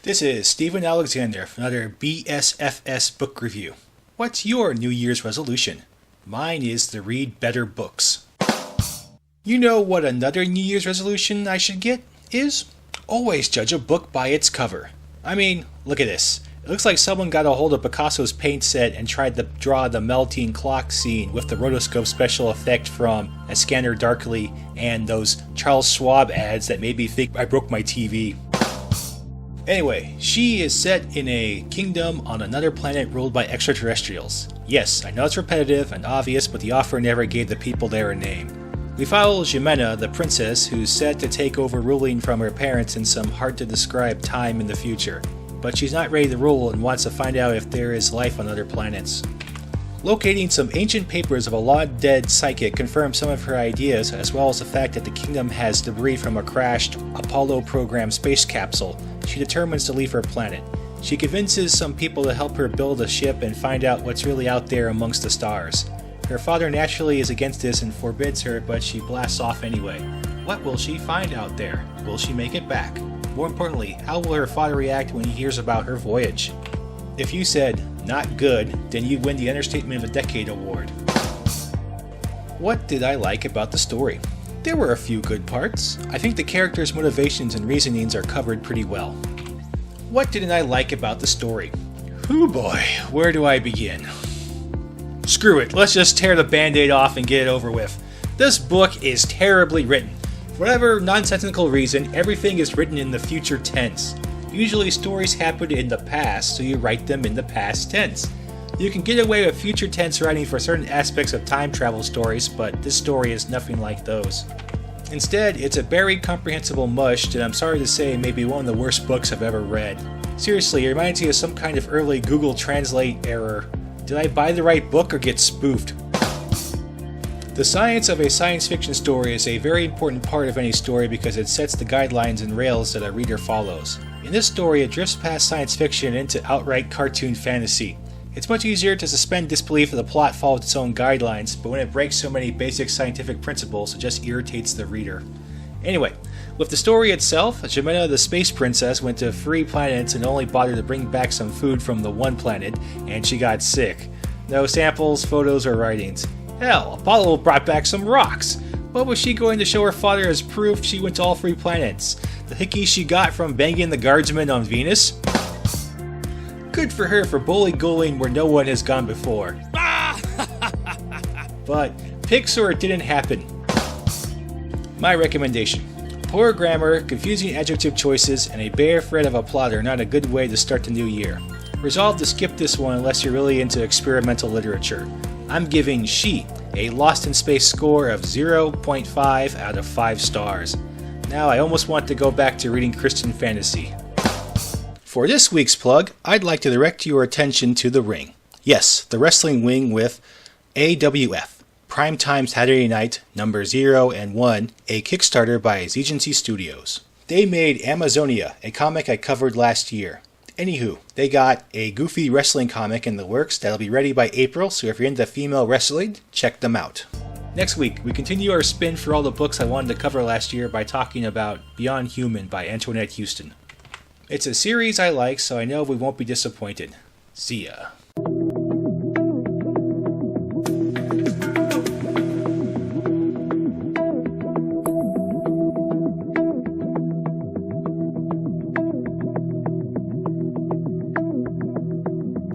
This is Stephen Alexander for another BSFS book review. What's your New Year's resolution? Mine is to read better books. You know what another New Year's resolution I should get is? Always judge a book by its cover. I mean, look at this. It looks like someone got a hold of Picasso's paint set and tried to draw the melting clock scene with the rotoscope special effect from A Scanner Darkly and those Charles Schwab ads that made me think I broke my TV. Anyway, she is set in a kingdom on another planet ruled by extraterrestrials. Yes, I know it's repetitive and obvious, but the author never gave the people there a name. We follow Jimena, the princess, who's set to take over ruling from her parents in some hard-to-describe time in the future. But she's not ready to rule and wants to find out if there is life on other planets. Locating some ancient papers of a long-dead psychic confirms some of her ideas, as well as the fact that the kingdom has debris from a crashed Apollo program space capsule. She determines to leave her planet. She convinces some people to help her build a ship and find out what's really out there amongst the stars. Her father naturally is against this and forbids her, but she blasts off anyway. What will she find out there? Will she make it back? More importantly, how will her father react when he hears about her voyage? If you said, not good, then you win the Understatement of the Decade award. What did I like about the story? There were a few good parts. I think the characters' motivations and reasonings are covered pretty well. What didn't I like about the story? Whew boy, where do I begin? Screw it, let's just tear the band-aid off and get it over with. This book is terribly written. For whatever nonsensical reason, everything is written in the future tense. Usually stories happen in the past, so you write them in the past tense. You can get away with future tense writing for certain aspects of time travel stories, but this story is nothing like those. Instead, it's a buried comprehensible mush that I'm sorry to say may be one of the worst books I've ever read. Seriously, it reminds me of some kind of early Google Translate error. Did I buy the right book or get spoofed? The science of a science fiction story is a very important part of any story because it sets the guidelines and rails that a reader follows. In this story, it drifts past science fiction into outright cartoon fantasy. It's much easier to suspend disbelief if the plot follows its own guidelines, but when it breaks so many basic scientific principles, it just irritates the reader. Anyway, with the story itself, Jimena the space princess went to 3 planets and only bothered to bring back some food from the one planet, and she got sick. No samples, photos, or writings. Hell, Apollo brought back some rocks. What was she going to show her father as proof she went to all 3 planets? The hickey she got from banging the guardsman on Venus? Good for her for bully-goaling where no one has gone before. But Pixar it didn't happen. My recommendation. Poor grammar, confusing adjective choices, and a bare thread of a plot are not a good way to start the new year. Resolve to skip this one unless you're really into experimental literature. I'm giving She a Lost in Space score of 0.5 out of 5 stars. Now I almost want to go back to reading Christian fantasy. For this week's plug, I'd like to direct your attention to The Ring. Yes, the wrestling wing with AWF, Primetime Saturday Night, number 0 and 1, a Kickstarter by Agency Studios. They made Amazonia, a comic I covered last year. Anywho, they got a goofy wrestling comic in the works that'll be ready by April, so if you're into female wrestling, check them out. Next week, we continue our spin for all the books I wanted to cover last year by talking about Beyond Human by Antoinette Houston. It's a series I like, so I know we won't be disappointed. See ya.